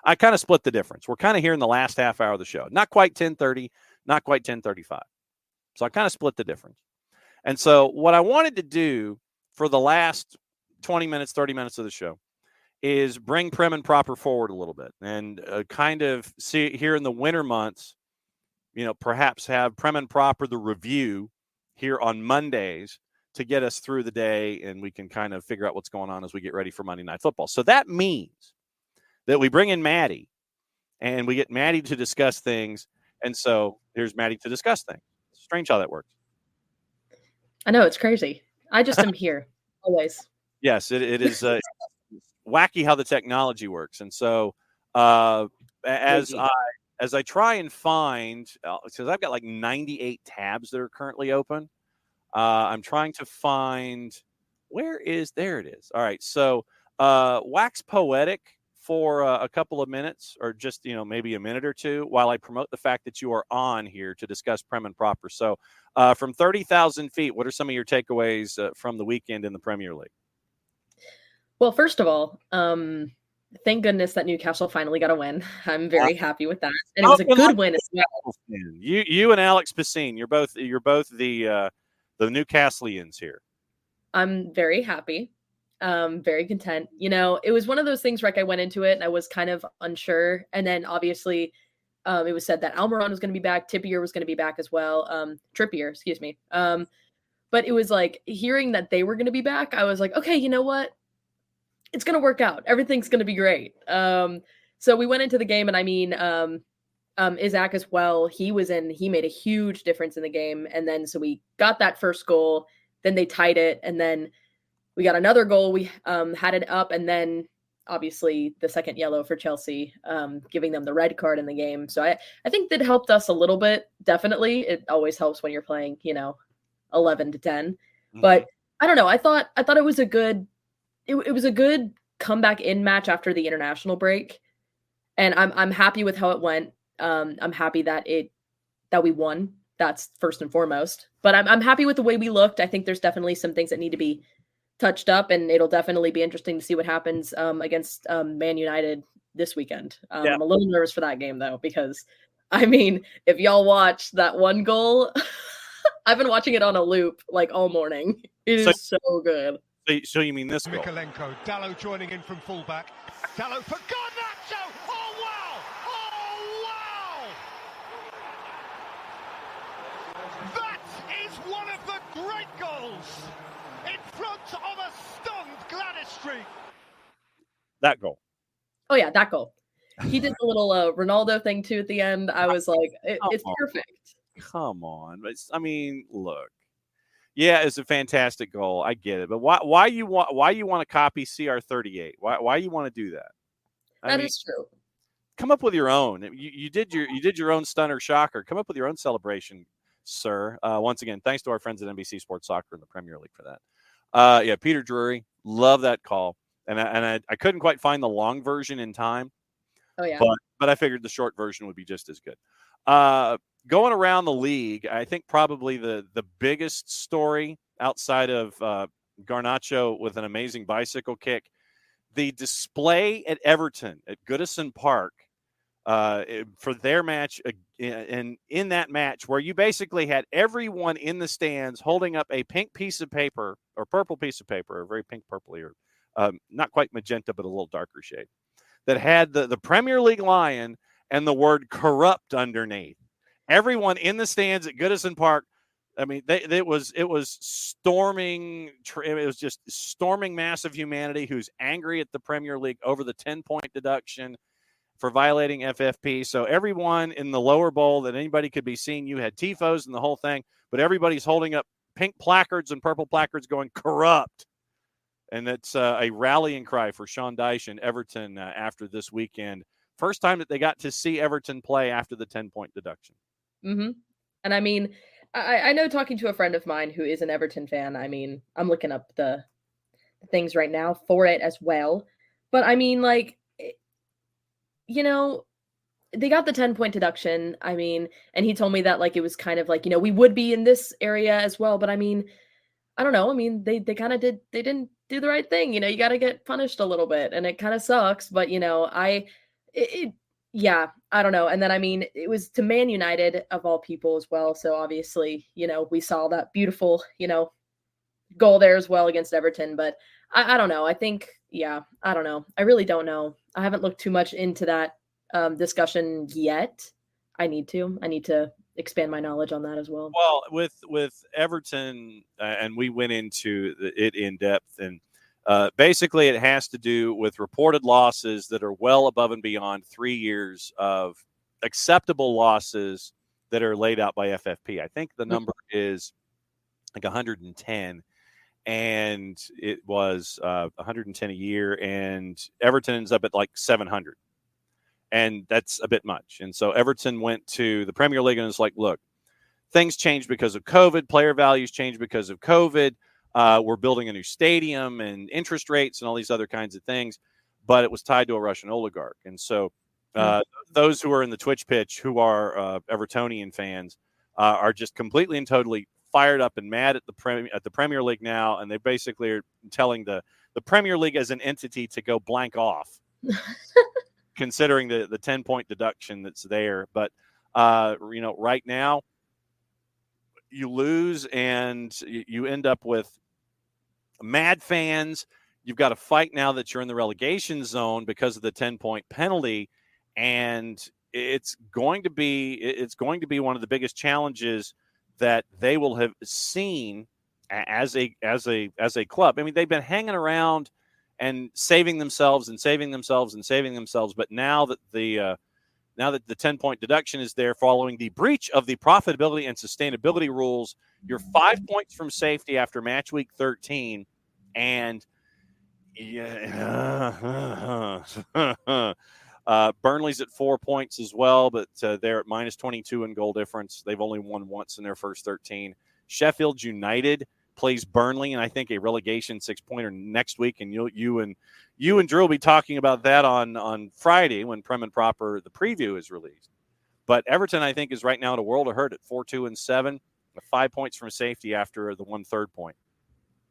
I kind of split the difference. We're kind of here in the last half hour of the show. Not quite 10:30, not quite 10:35. So I kind of split the difference. And so what I wanted to do for the last 20 minutes, 30 minutes of the show is bring Prem and Proper forward a little bit and kind of see here in the winter months, perhaps have Prem and Proper the review here on Mondays to get us through the day, and we can kind of figure out what's going on as we get ready for Monday Night Football. So that means that we bring in Maddy, and we get Maddy to discuss things, and so here's Maddy to discuss things. Strange how that works. I know, it's crazy. I just am here, always. Yes, it is wacky how the technology works. And so as I try and find, because I've got like 98 tabs that are currently open, I'm trying to find there it is. All right. So wax poetic for a couple of minutes, or just, maybe a minute or two, while I promote the fact that you are on here to discuss Prem and Proper. So from 30,000 feet, what are some of your takeaways from the weekend in the Premier League? Well, first of all, thank goodness that Newcastle finally got a win. I'm very happy with that, and it was a good win as well. You and Alex Piscine, you're both the Newcastleians here. I'm very happy, very content. It was one of those things where I went into it and I was kind of unsure, and then obviously, it was said that Almiron was going to be back, Trippier was going to be back as well. Trippier, excuse me. But it was like hearing that they were going to be back. I was like, okay, you know what? It's going to work out. Everything's going to be great. So we went into the game, and I mean, Isaac as well. He made a huge difference in the game. And then, so we got that first goal, then they tied it. And then we got another goal. We had it up. And then obviously the second yellow for Chelsea, giving them the red card in the game. So I think that helped us a little bit. Definitely. It always helps when you're playing, 11 to 10, Mm-hmm. But I don't know. I thought it was a good, it was a good comeback in match after the international break. And I'm happy with how it went. I'm happy that we won. That's first and foremost. But I'm happy with the way we looked. I think there's definitely some things that need to be touched up, and it'll definitely be interesting to see what happens against Man United this weekend. Yeah. I'm a little nervous for that game, though, because, I mean, if y'all watch that one goal, I've been watching it on a loop like all morning. It is so good. So you mean this goal? Mikalenko, Dallo joining in from fullback. Dallo for Garnacho! Oh, wow! Oh, wow! That is one of the great goals in front of a stunned Gladys Street. That goal. Oh, yeah, that goal. He did the little Ronaldo thing, too, at the end. I was like, it's perfect. Come on. I mean, look. Yeah, it's a fantastic goal. I get it. But why you want to copy CR38? Why you want to do that? That is true. Come up with your own. You did your own stunner shocker. Come up with your own celebration, sir. Once again, thanks to our friends at NBC Sports Soccer in the Premier League for that. Yeah, Peter Drury, love that call. And I couldn't quite find the long version in time. Oh yeah. But I figured the short version would be just as good. Going around the league, I think probably the biggest story outside of Garnacho with an amazing bicycle kick, the display at Everton at Goodison Park for their match, and in that match where you basically had everyone in the stands holding up a pink piece of paper or purple piece of paper, or very pink purpley, or not quite magenta, but a little darker shade, that had the Premier League lion and the word corrupt underneath. Everyone in the stands at Goodison Park, I mean, it was storming. It was just storming mass of humanity who's angry at the Premier League over the 10-point deduction for violating FFP. So everyone in the lower bowl that anybody could be seen, you had tifos and the whole thing, but everybody's holding up pink placards and purple placards going corrupt. And it's a rallying cry for Sean Dyche and Everton after this weekend. First time that they got to see Everton play after the 10-point deduction. Mm-hmm. And I mean, I know, talking to a friend of mine who is an Everton fan, I mean, I'm looking up the things right now for it as well. But I mean, like, they got the 10-point deduction. I mean, and he told me that, like, it was kind of like, we would be in this area as well. But I mean, I don't know. I mean, they kind of didn't do the right thing. You got to get punished a little bit, and it kind of sucks. But, Yeah, I don't know. And then, I mean, it was to Man United of all people as well. So obviously, we saw that beautiful, goal there as well against Everton. But I don't know. I think, yeah, I don't know. I really don't know. I haven't looked too much into that discussion yet. I need to. I need to expand my knowledge on that as well. Well, with Everton, and we went into it in depth, and basically it has to do with reported losses that are well above and beyond 3 years of acceptable losses that are laid out by FFP. I think the number is like 110, and it was 110 a year, and Everton ends up at like 700, and that's a bit much. And so Everton went to the Premier League and was like, look, things changed because of COVID. Player values changed because of COVID. We're building a new stadium and interest rates and all these other kinds of things, but it was tied to a Russian oligarch. And so those who are in the Twitch pitch, who are Evertonian fans, are just completely and totally fired up and mad at the Premier League now, and they basically are telling the Premier League as an entity to go blank off, considering the 10-point deduction that's there. But right now, you lose and you end up with mad fans. You've got to fight now that you're in the relegation zone because of the 10-point penalty, and it's going to be one of the biggest challenges that they will have seen as a club. I mean, they've been hanging around and saving themselves, but now that the 10-point deduction is there following the breach of the profitability and sustainability rules, you're 5 points from safety after match week 13. And Burnley's at 4 points as well, but they're at minus 22 in goal difference. They've only won once in their first 13. Sheffield United plays Burnley, and I think a relegation 6-pointer next week. And you and Drew will be talking about that on Friday when Prem and Proper the preview is released. But Everton, I think, is right now at a world of hurt at 4-2-7, 5 points from safety after the 1/3 point.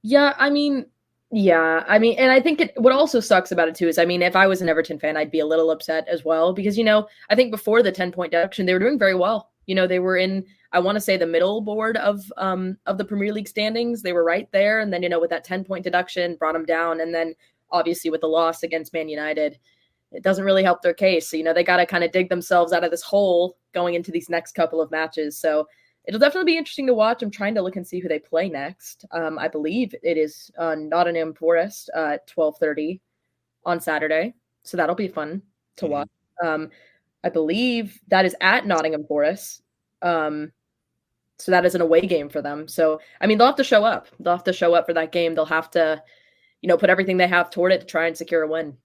Yeah, I mean, and I think what also sucks about it too is, I mean, if I was an Everton fan, I'd be a little upset as well because, I think before the 10-point deduction, they were doing very well. They were in, I want to say, the middle board of the Premier League standings. They were right there. And then, with that 10-point deduction, brought them down. And then obviously with the loss against Man United, it doesn't really help their case. So, they got to kind of dig themselves out of this hole going into these next couple of matches. So it'll definitely be interesting to watch. I'm trying to look and see who they play next. I believe it is Nottingham Forest at 12:30 on Saturday. So that'll be fun to watch. I believe that is at Nottingham Forest. So that is an away game for them. So, I mean, they'll have to show up. They'll have to show up for that game. They'll have to, put everything they have toward it to try and secure a win.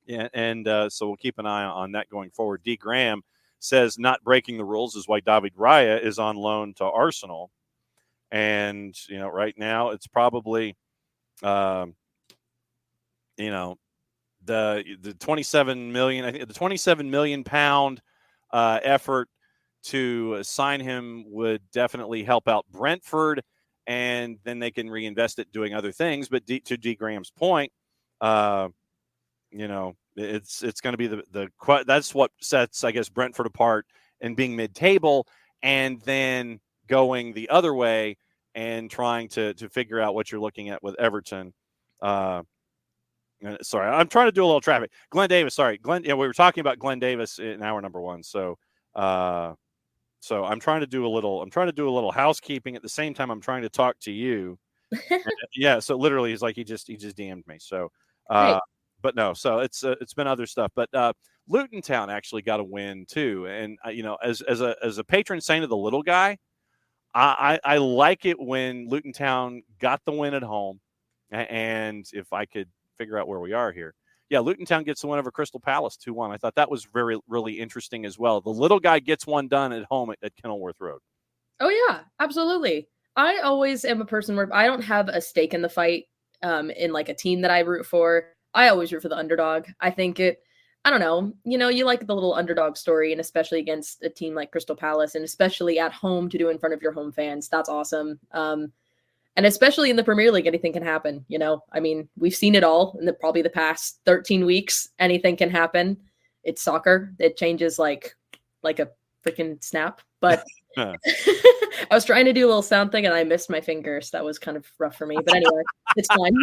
Yeah, and so we'll keep an eye on that going forward. D. Graham says not breaking the rules is why David Raya is on loan to Arsenal. And, right now it's probably, the 27 million, I think the 27 million pound effort to sign him would definitely help out Brentford, and then they can reinvest it doing other things. But to D. Graham's point, it's going to be that's what sets, I guess, Brentford apart and being mid-table, and then going the other way and trying to figure out what you're looking at with Everton. Sorry, I'm trying to do a little traffic. Glenn Davis, sorry. We were talking about Glenn Davis in hour number 1. So I'm trying to do a little housekeeping at the same time I'm trying to talk to you. Yeah, so literally he's like he just DM'd me. So Hey. But no, so it's been other stuff. But Luton Town actually got a win too, and as a patron saint of the little guy, I like it when Luton Town got the win at home. And if I could figure out where we are here, yeah, Luton Town gets the win over Crystal Palace 2-1. I thought that was really interesting as well. The little guy gets one done at home at Kenilworth Road. Oh yeah, absolutely. I always am a person where I don't have a stake in the fight in like a team that I root for. I always root for the underdog. I think I don't know, you like the little underdog story, and especially against a team like Crystal Palace, and especially at home to do in front of your home fans. That's awesome. And especially in the Premier League, anything can happen. I mean, we've seen it all in probably the past 13 weeks. Anything can happen. it's soccer. It changes like a freaking snap. But I was trying to do a little sound thing and I missed my fingers. That was kind of rough for me. But anyway, it's fine.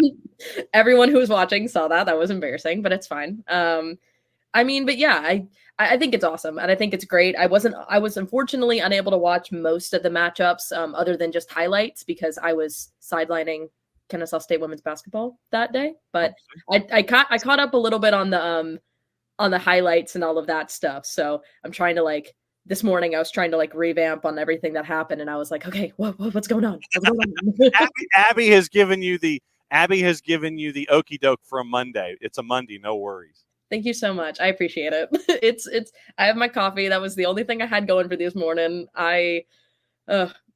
Everyone who was watching saw that. That was embarrassing, but it's fine. But yeah, I think it's awesome and I think it's great. I was unfortunately unable to watch most of the matchups other than just highlights because I was sidelining Kennesaw State women's basketball that day. But I caught up a little bit on the highlights and all of that stuff. So I'm trying to this morning I was trying to revamp on everything that happened and I was like, okay, what's going on? What's going on? Abby has given you the okie doke for a Monday. It's a Monday, no worries. Thank you so much. I appreciate it. It's I have my coffee. That was the only thing I had going for this morning. And I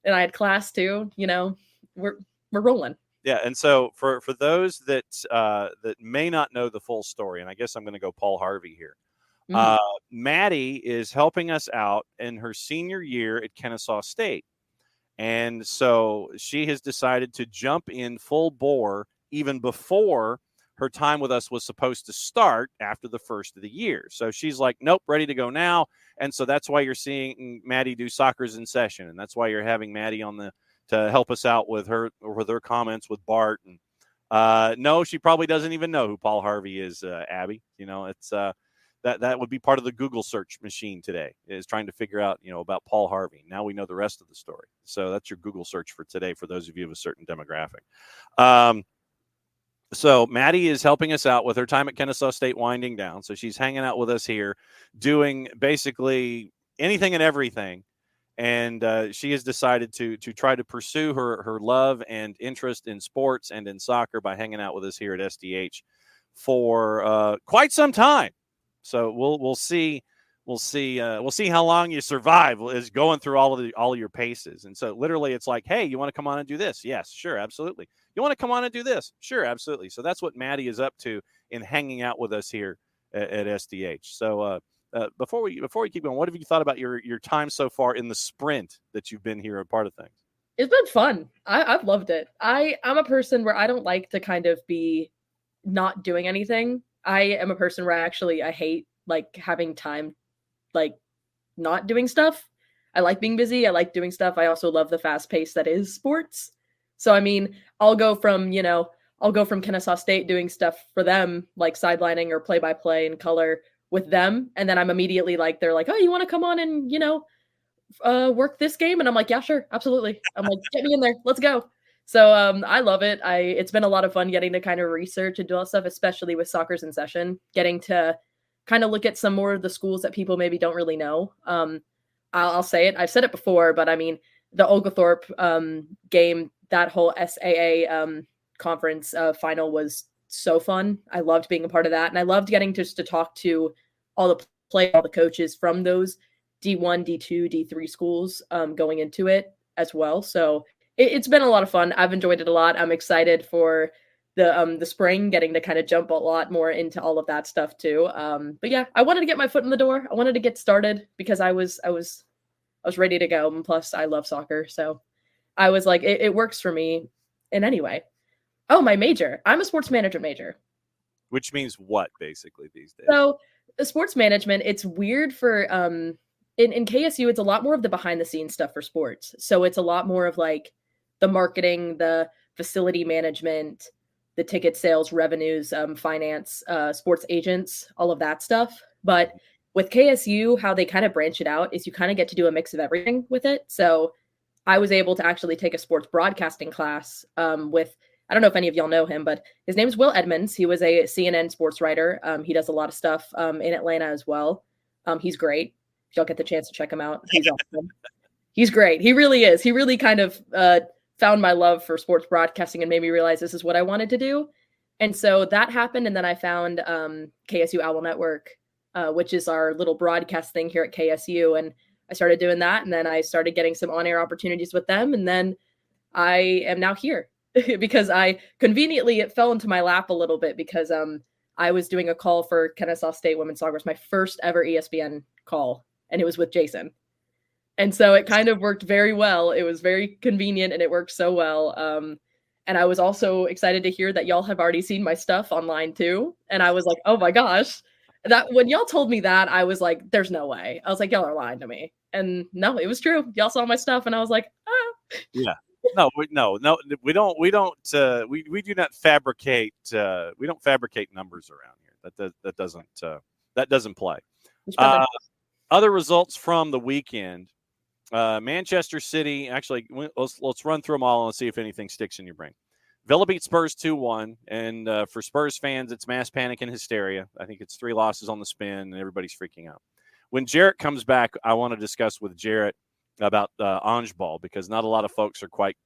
had class too, we're rolling. Yeah, and so for those that may not know the full story, and I guess I'm going to go Paul Harvey here. Maddy is helping us out in her senior year at Kennesaw State. And so she has decided to jump in full bore even before her time with us was supposed to start after the first of the year. So she's like, nope, ready to go now. And so that's why you're seeing Maddy do Soccer's in Session. And that's why you're having Maddy to help us out with her comments with Bart. And no, she probably doesn't even know who Paul Harvey is, Abby. It's that would be part of the Google search machine today, is trying to figure out, about Paul Harvey. Now we know the rest of the story. So that's your Google search for today for those of you of a certain demographic. So Maddy is helping us out with her time at Kennesaw State winding down. So she's hanging out with us here, doing basically anything and everything. And she has decided to try to pursue her love and interest in sports and in soccer by hanging out with us here at SDH for quite some time. So we'll see how long you survive is going through all of your paces. And so literally it's like, hey, you want to come on and do this? Yes, sure, absolutely. You want to come on and do this? Sure, absolutely. So that's what Maddy is up to in hanging out with us here at SDH. So before we keep going, what have you thought about your time so far in the sprint that you've been here a part of things? It's been fun. I've loved it. I'm a person where I don't like to kind of be not doing anything. I am a person where I hate having time not doing stuff. I like being busy. I like doing stuff. I also love the fast pace that is sports. So I'll go from Kennesaw State doing stuff for them, like sidelining or play-by-play and color with them, and then I'm immediately they're like, oh, you want to come on and work this game? And I'm like, yeah, sure, absolutely. I'm like, get me in there, let's go. So I love it. It's been a lot of fun getting to kind of research and do all that stuff, especially with Soccer's in Session, getting to kind of look at some more of the schools that people maybe don't really know. I'll say it. I've said it before, but the Oglethorpe game, that whole SAA conference final was so fun. I loved being a part of that. And I loved getting to talk to all the coaches from those D1, D2, D3 schools going into it as well. So it's been a lot of fun. I've enjoyed it a lot. I'm excited for the spring, getting to kind of jump a lot more into all of that stuff too. But yeah, I wanted to get my foot in the door. I wanted to get started because I was ready to go. And plus I love soccer. So I was like, it works for me in any way. Oh, my major. I'm a sports management major. Which means what basically these days? So sports management, it's weird for, in KSU, it's a lot more of the behind the scenes stuff for sports. So it's a lot more of the marketing, the facility management, the ticket sales, revenues, finance, sports agents, all of that stuff. But with KSU, how they kind of branch it out is you kind of get to do a mix of everything with it. So I was able to actually take a sports broadcasting class with, I don't know if any of y'all know him, but his name's Will Edmonds. He was a CNN sports writer. He does a lot of stuff in Atlanta as well. He's great. If y'all get the chance to check him out, he's awesome. He's great. He really is. He really kind of found my love for sports broadcasting and made me realize this is what I wanted to do. And so that happened. And then I found KSU Owl Network, which is our little broadcast thing here at KSU. And I started doing that. And then I started getting some on-air opportunities with them. And then I am now here because it fell into my lap a little bit because I was doing a call for Kennesaw State Women's Soccer. It was my first ever ESPN call. And it was with Jason. And so it kind of worked very well. It was very convenient and it worked so well. And I was also excited to hear that y'all have already seen my stuff online too. And I was like, oh my gosh, That when y'all told me that, I was like, "There's no way." I was like, "Y'all are lying to me." And no, it was true. Y'all saw my stuff, and I was like, "Ah." Yeah. No, we do not fabricate. We don't fabricate numbers around here. That doesn't play. Other results from the weekend. Manchester City. Actually, let's run through them all and see if anything sticks in your brain. Villa beat Spurs 2-1, and for Spurs fans, it's mass panic and hysteria. I think it's 3 losses on the spin, and everybody's freaking out. When Jarrett comes back, I want to discuss with Jarrett about Ange Ball, because not a lot of folks are quite,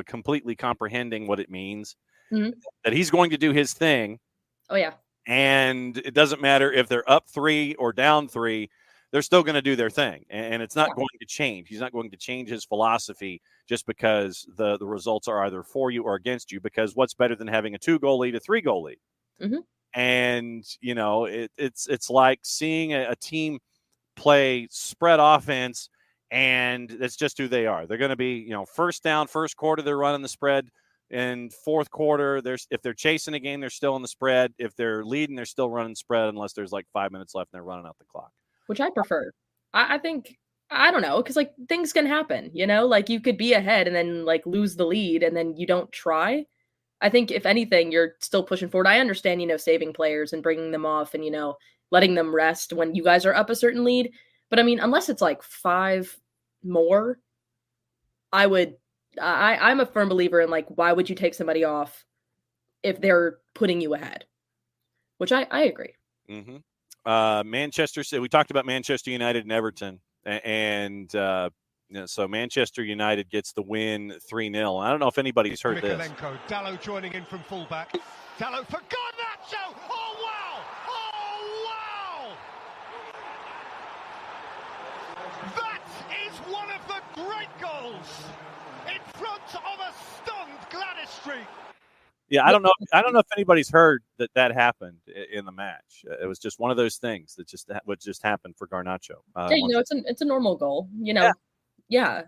completely comprehending what it means. Mm-hmm. That he's going to do his thing. Oh, yeah. And it doesn't matter if they're up 3 or down 3. They're still going to do their thing, and it's not going to change. He's not going to change his philosophy just because the results are either for you or against you, because what's better than having a 2-goal lead, a 3-goal lead? Mm-hmm. And, it's like seeing a team play spread offense, and that's just who they are. They're going to be, first down, first quarter, they're running the spread. In fourth quarter, if they're chasing a game, they're still in the spread. If they're leading, they're still running spread unless there's like 5 minutes left and they're running out the clock. Which I prefer. I think, I don't know, because, like, things can happen, Like, you could be ahead and then, like, lose the lead and then you don't try. I think, if anything, you're still pushing forward. I understand, saving players and bringing them off and, letting them rest when you guys are up a certain lead. But, I mean, unless it's, like, 5 more, I'm a firm believer in, like, why would you take somebody off if they're putting you ahead? Which I agree. Mm-hmm. Manchester City. We talked about Manchester United and Everton, and so Manchester United gets the win 3-0. I don't know if anybody's heard this. Dalot joining in from fullback. Dalot for Garnacho. Oh wow! Oh wow! That is one of the great goals in front of a stunned Gladys Street. Yeah, I don't know if anybody's heard that happened in the match. It was just one of those things that just happened for Garnacho. It's a normal goal. Yeah.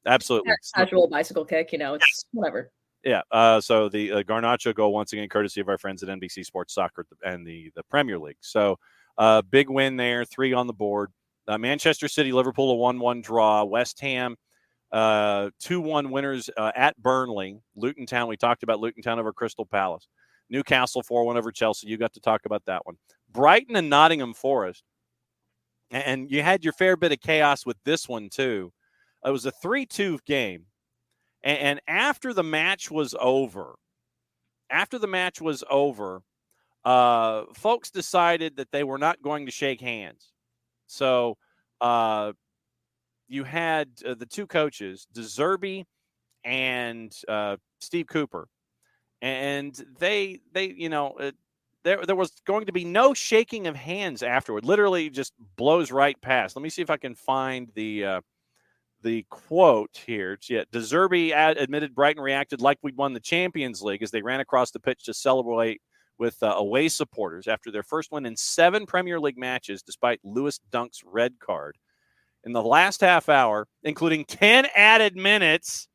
Absolutely. Casual bicycle kick. It's whatever. Yeah. So the Garnacho goal, once again, courtesy of our friends at NBC Sports Soccer and the Premier League. So big win there, 3 on the board. Manchester City, Liverpool, a 1-1 draw. West Ham, 2-1 winners at Burnley. Luton Town, we talked about Luton Town over Crystal Palace. Newcastle, 4-1 over Chelsea. You got to talk about that one. Brighton and Nottingham Forest. And you had your fair bit of chaos with this one, too. It was a 3-2 game. And after the match was over, folks decided that they were not going to shake hands. So you had the 2 coaches, De Zerbi and Steve Cooper, and they there was going to be no shaking of hands afterward. Literally, just blows right past. Let me see if I can find the quote here. Yeah, De Zerbi admitted Brighton reacted like we'd won the Champions League as they ran across the pitch to celebrate with away supporters after their first win in 7 Premier League matches, despite Lewis Dunk's red card. In the last half hour, including 10 added minutes,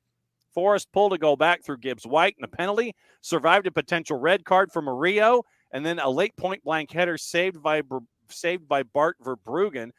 Forrest pulled a goal back through Gibbs White and a penalty, survived a potential red card for Murillo, and then a late point-blank header saved by Bart Verbruggen.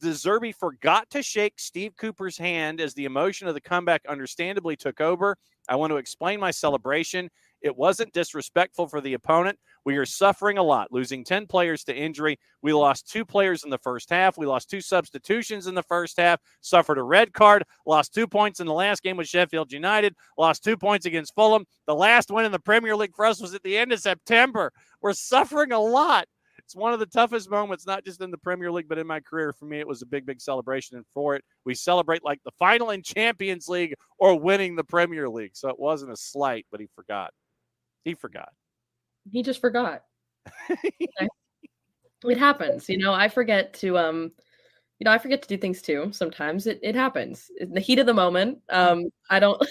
De Zerbi forgot to shake Steve Cooper's hand as the emotion of the comeback understandably took over. I want to explain my celebration. It wasn't disrespectful for the opponent. We are suffering a lot, losing 10 players to injury. We lost 2 players in the first half. We lost 2 substitutions in the first half, suffered a red card, lost 2 points in the last game with Sheffield United, lost 2 points against Fulham. The last win in the Premier League for us was at the end of September. We're suffering a lot. It's one of the toughest moments, not just in the Premier League, but in my career. For me, it was a big, big celebration. And for it, we celebrate like the final in Champions League or winning the Premier League. So it wasn't a slight, but he forgot. He forgot. He just forgot. Okay. It happens. I forget to I forget to do things too. Sometimes it happens in the heat of the moment. I don't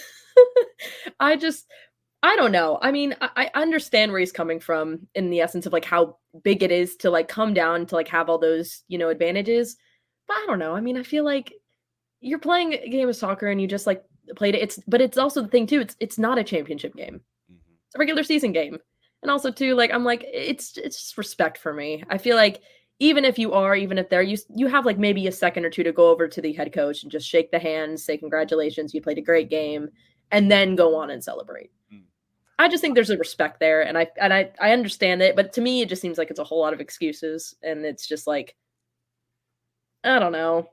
I don't know. I mean, I understand where he's coming from in the essence of like how big it is to like come down to like have all those, advantages. But I don't know. I mean, I feel like you're playing a game of soccer and you just like played it. But it's also the thing too. It's not a championship game. It's a regular season game. And also too, like, I'm like, it's just respect for me. I feel like even if they're, you have like maybe a second or two to go over to the head coach and just shake the hand, say congratulations, you played a great game, and then go on and celebrate. I just think there's a respect there, and I understand it, but to me, it just seems like it's a whole lot of excuses, and it's just like, I don't know.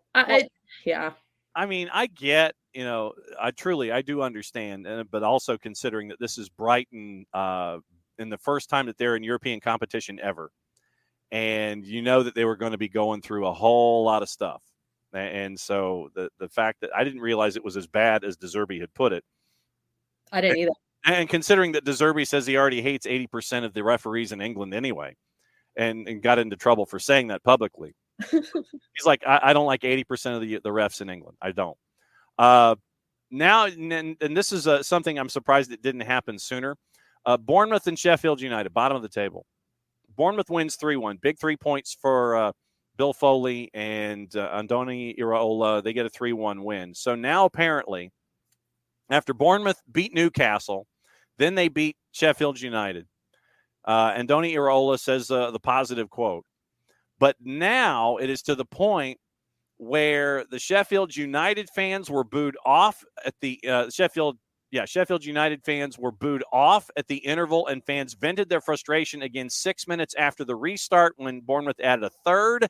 Yeah. I mean, I get, I do understand, but also considering that this is Brighton in the first time that they're in European competition ever, and that they were going to be going through a whole lot of stuff, and so the fact that I didn't realize it was as bad as De Zerbi had put it. I didn't either. And considering that De Zerbi says he already hates 80% of the referees in England anyway, and got into trouble for saying that publicly. He's like, I don't like 80% of the refs in England. I don't. Now, and this is something I'm surprised it didn't happen sooner. Bournemouth and Sheffield United, bottom of the table. Bournemouth wins 3-1. Big 3 points for Bill Foley and Andoni Iraola. They get a 3-1 win. So now apparently, after Bournemouth beat Newcastle, then they beat Sheffield United. Andoni Iraola says the positive quote. But now it is to the point where the Sheffield United fans were booed off at the Sheffield United fans were booed off at the interval, and fans vented their frustration again 6 minutes after the restart when Bournemouth added a third.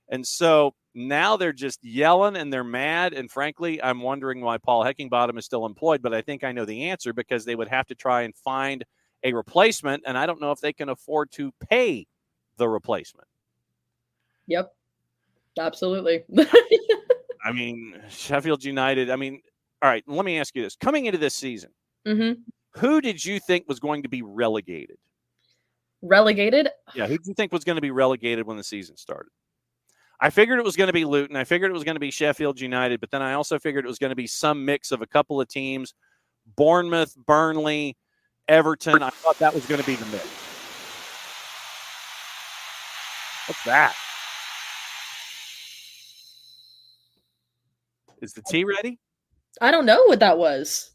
And so now they're just yelling and they're mad. And frankly, I'm wondering why Paul Heckingbottom is still employed, but I think I know the answer, because they would have to try and find a replacement. And I don't know if they can afford to pay the replacement. Yep. Absolutely. I mean, Sheffield United, all right, let me ask you this. Coming into this season, who did you think was going to be relegated? Relegated? Yeah, who did you think was going to be relegated when the season started? I figured it was going to be Luton. I figured it was going to be Sheffield United, but then I also figured it was going to be some mix of a couple of teams, Bournemouth, Burnley, Everton. I thought that was going to be the mix. What's that? Is the tea ready? I don't know what that was.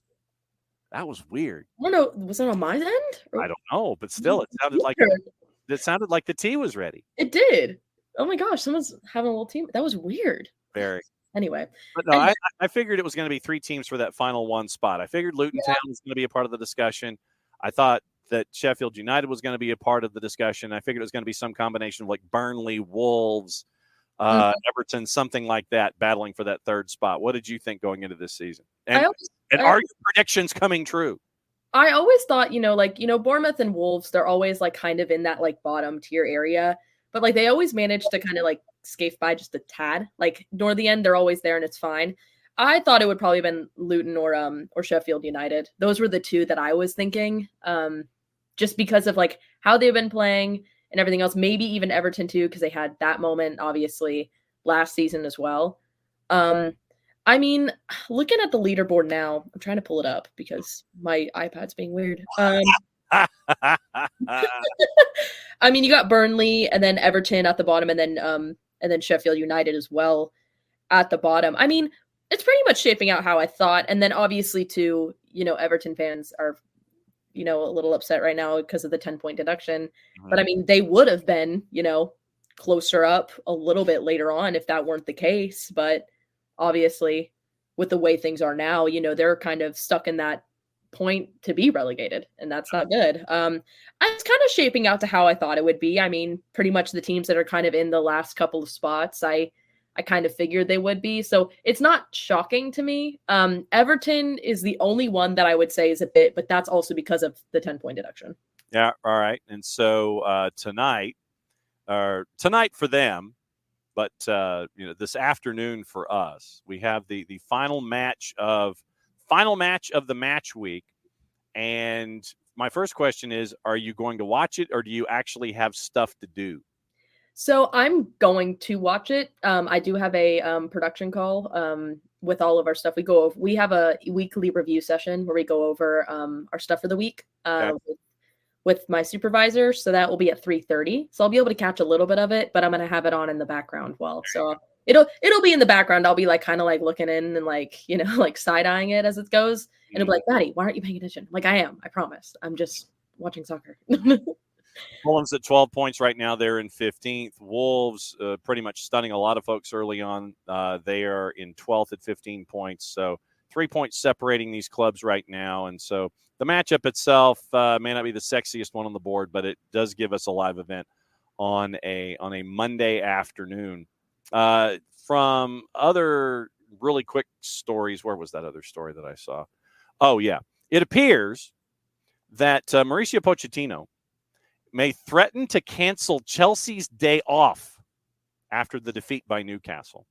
That was weird. I don't know. Was it on my end? Or? I don't know, but still, it sounded like the tea was ready. It did. Oh my gosh, someone's having a little team. That was weird. Very. Anyway. But no, I figured it was going to be 3 teams for that final 1 spot. I figured Luton Town was going to be a part of the discussion. I thought that Sheffield United was going to be a part of the discussion. I figured it was going to be some combination of like Burnley, Wolves, Everton, something like that, battling for that 3rd spot. What did you think going into this season? And are your predictions coming true? I always thought, Bournemouth and Wolves, they're always like kind of in that like bottom tier area. But like they always manage to kind of like scrape by just a tad. Like near the end, they're always there and it's fine. I thought it would probably have been Luton or Sheffield United. Those were the 2 that I was thinking, just because of like how they've been playing and everything else. Maybe even Everton too, because they had that moment obviously last season as well. I mean, looking at the leaderboard now, I'm trying to pull it up because my iPad's being weird. I mean, you got Burnley and then Everton at the bottom, and then Sheffield United as well at the bottom. I mean, it's pretty much shaping out how I thought. And then obviously too, Everton fans are, a little upset right now because of the 10-point deduction. Mm-hmm. But I mean, they would have been, closer up a little bit later on if that weren't the case. But obviously, with the way things are now, they're kind of stuck in that point to be relegated, and that's not good. It's kind of shaping out to how I thought it would be. I mean, pretty much the teams that are kind of in the last couple of spots, I kind of figured they would be. So it's not shocking to me. Everton is the only one that I would say is a bit, but that's also because of the 10-point deduction. Yeah. All right. And so tonight for them, but this afternoon for us, we have the final match of the match week. And my first question is, are you going to watch it, or do you actually have stuff to do? So I'm going to watch it. I do have a production call with all of our stuff. We have a weekly review session where we go over our stuff for the week with my supervisor. So that will be at 3:30. So I'll be able to catch a little bit of it, but I'm going to have it on in the background. So it'll be in the background. I'll be like kind of like looking in and like, like side eyeing it as it goes. And it'll be like, Maddy, why aren't you paying attention? Like, I am, I promise. I'm just watching soccer. Fulham's at 12 points right now. They're in 15th. Wolves pretty much stunning a lot of folks early on. They are in 12th at 15 points. So 3 points separating these clubs right now. And so the matchup itself may not be the sexiest one on the board, but it does give us a live event on a Monday afternoon. From other really quick stories, where was that other story that I saw? Oh, yeah. It appears that Mauricio Pochettino may threaten to cancel Chelsea's day off after the defeat by Newcastle.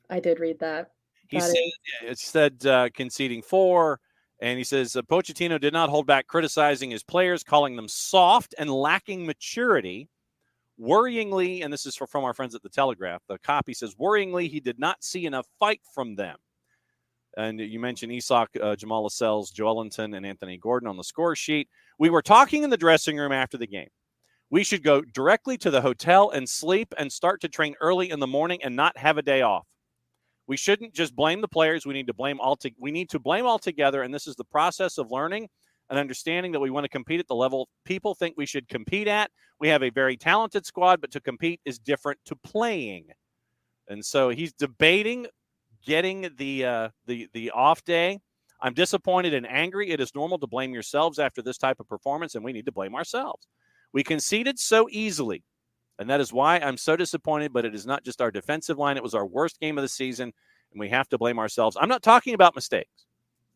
I did read that. He said conceding 4, and he says Pochettino did not hold back criticizing his players, calling them soft and lacking maturity. Worryingly, and this is from our friends at the Telegraph, the copy says, worryingly, he did not see enough fight from them. And you mentioned Isak, Jamal Lascelles, Joelinton, and Anthony Gordon on the score sheet. We were talking in the dressing room after the game. We should go directly to the hotel and sleep and start to train early in the morning and not have a day off. We shouldn't just blame the players. We need to blame all together, and this is the process of learning and understanding that we want to compete at the level people think we should compete at. We have a very talented squad, but to compete is different to playing. And so he's debating getting the off day. I'm disappointed and angry. It is normal to blame yourselves after this type of performance, and we need to blame ourselves. We conceded so easily, and that is why I'm so disappointed, but it is not just our defensive line. It was our worst game of the season, and we have to blame ourselves. I'm not talking about mistakes.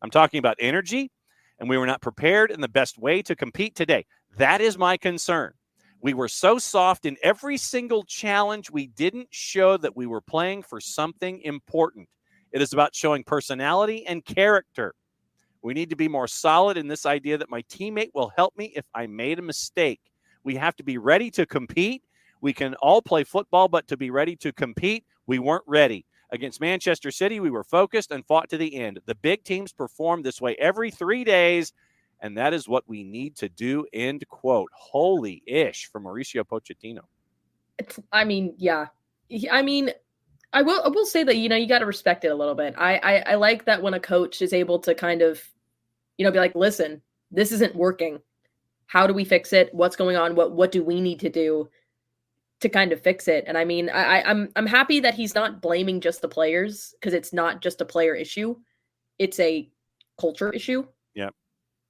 I'm talking about energy, and we were not prepared in the best way to compete today. That is my concern. We were so soft in every single challenge. We didn't show that we were playing for something important. It is about showing personality and character. We need to be more solid in this idea that my teammate will help me if I made a mistake. We have to be ready to compete. We can all play football, but to be ready to compete, we weren't ready. Against Manchester City, we were focused and fought to the end. The big teams perform this way every 3 days, and that is what we need to do, end quote. Holy ish from Mauricio Pochettino. I mean, yeah. I mean, I will say that, you got to respect it a little bit. I like that when a coach is able to kind of, be like, listen, this isn't working. How do we fix it? What's going on? What do we need to do to kind of fix it? And I mean, I'm happy that he's not blaming just the players, because it's not just a player issue. It's a culture issue. Yeah.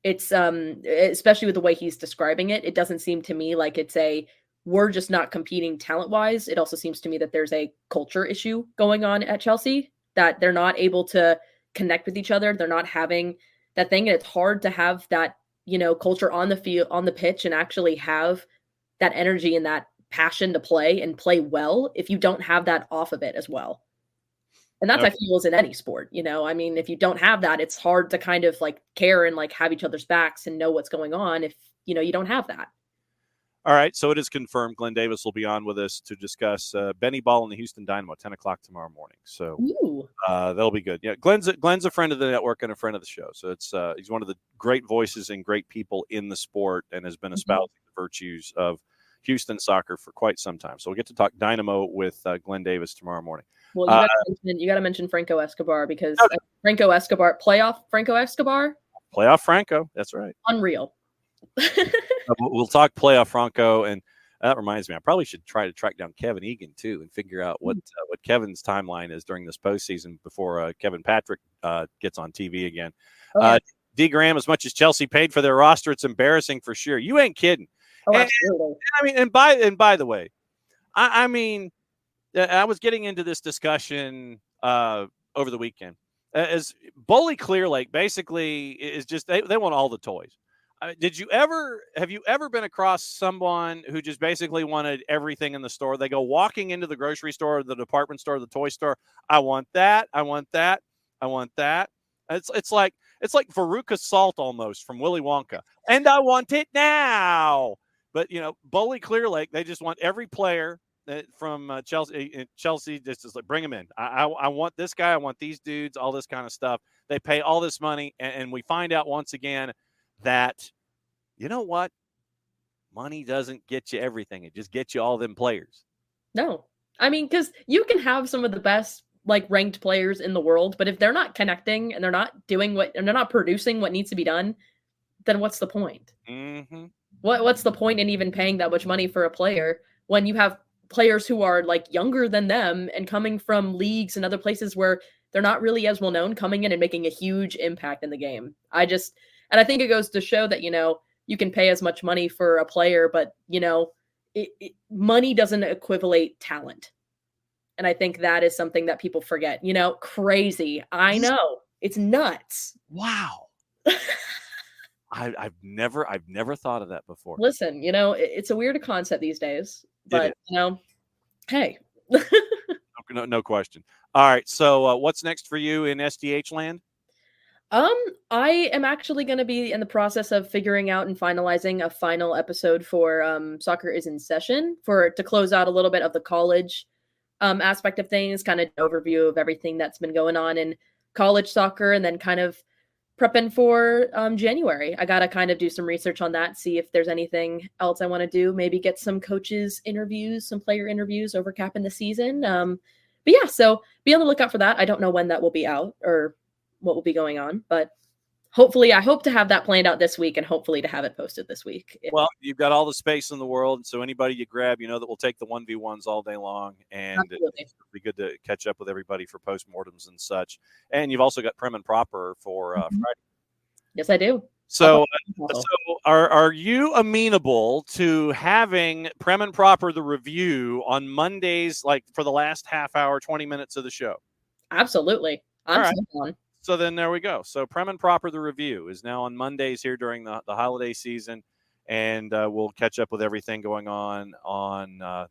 It's especially with the way he's describing it, it doesn't seem to me like we're just not competing talent-wise. It also seems to me that there's a culture issue going on at Chelsea, that they're not able to connect with each other. They're not having that thing. And it's hard to have that, culture on the field, on the pitch, and actually have that energy and that passion to play and play well if you don't have that off of it as well. And that's, I feel, is in any sport, I mean, if you don't have that, it's hard to kind of like care and like have each other's backs and know what's going on if, you don't have that. All right, so it is confirmed. Glenn Davis will be on with us to discuss Benny Ball and the Houston Dynamo, 10 o'clock tomorrow morning. So that'll be good. Yeah, Glenn's a friend of the network and a friend of the show. So it's he's one of the great voices and great people in the sport, and has been espousing the virtues of Houston soccer for quite some time. So we'll get to talk Dynamo with Glenn Davis tomorrow morning. Well, you got to mention Franco Escobar, because Franco Escobar, playoff Franco, that's right. Unreal. We'll talk playoff Franco, and that reminds me, I probably should try to track down Kevin Egan too and figure out what Kevin's timeline is during this postseason before Kevin Patrick gets on TV again. Okay. D. Graham, as much as Chelsea paid for their roster, it's embarrassing for sure. You ain't kidding. Oh, absolutely. I mean, and by the way, I mean, I was getting into this discussion over the weekend. As Bully Clear Lake basically is just they want all the toys. Have you ever been across someone who just basically wanted everything in the store? They go walking into the grocery store, the department store, the toy store. I want that. I want that. I want that. It's like Veruca Salt almost from Willy Wonka. And I want it now. But, Bully Clear Lake, they just want every player from Chelsea. Chelsea just is like, bring them in. I want this guy. I want these dudes, all this kind of stuff. They pay all this money. And we find out once again that, you know what? Money doesn't get you everything. It just gets you all them players. No. I mean, because you can have some of the best ranked players in the world, but if they're not connecting and they're not doing and they're not producing what needs to be done, then what's the point? Mm-hmm. What's the point in even paying that much money for a player when you have players who are like younger than them and coming from leagues and other places where they're not really as well known, coming in and making a huge impact in the game. And I think it goes to show that, you can pay as much money for a player, but money doesn't equivalent talent. And I think that is something that people forget. Crazy. I know. It's nuts. Wow. I've never thought of that before. Listen, it's a weird concept these days, but hey. No question. All right. So what's next for you in SDH land? I am actually going to be in the process of figuring out and finalizing a final episode for Soccer is in Session to close out a little bit of the college aspect of things, kind of an overview of everything that's been going on in college soccer, and then kind of prepping for January. I got to kind of do some research on that, see if there's anything else I want to do, maybe get some coaches interviews, some player interviews over capping the season. But yeah, so be on the lookout for that. I don't know when that will be out or what will be going on, but hopefully I hope to have that planned out this week and hopefully to have it posted this week. Well, you've got all the space in the world, so anybody you grab, that will take the 1v1s all day long, and it'll be good to catch up with everybody for postmortems and such. And you've also got Prem and Proper for Friday. Yes, I do. So are you amenable to having Prem and Proper the review on Mondays, like for the last half hour, 20 minutes of the show? Absolutely. I'm on. So then there we go. So Prem and Proper the review is now on Mondays here during the holiday season, and we'll catch up with everything going on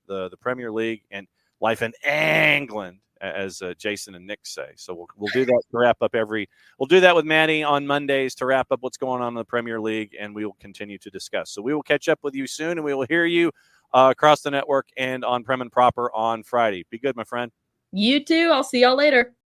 the Premier League and life in England, as Jason and Nick say. So we'll do that to wrap up we'll do that with Maddy on Mondays to wrap up what's going on in the Premier League, and we will continue to discuss. So we will catch up with you soon, and we will hear you across the network and on Prem and Proper on Friday. Be good, my friend. You too. I'll see y'all later.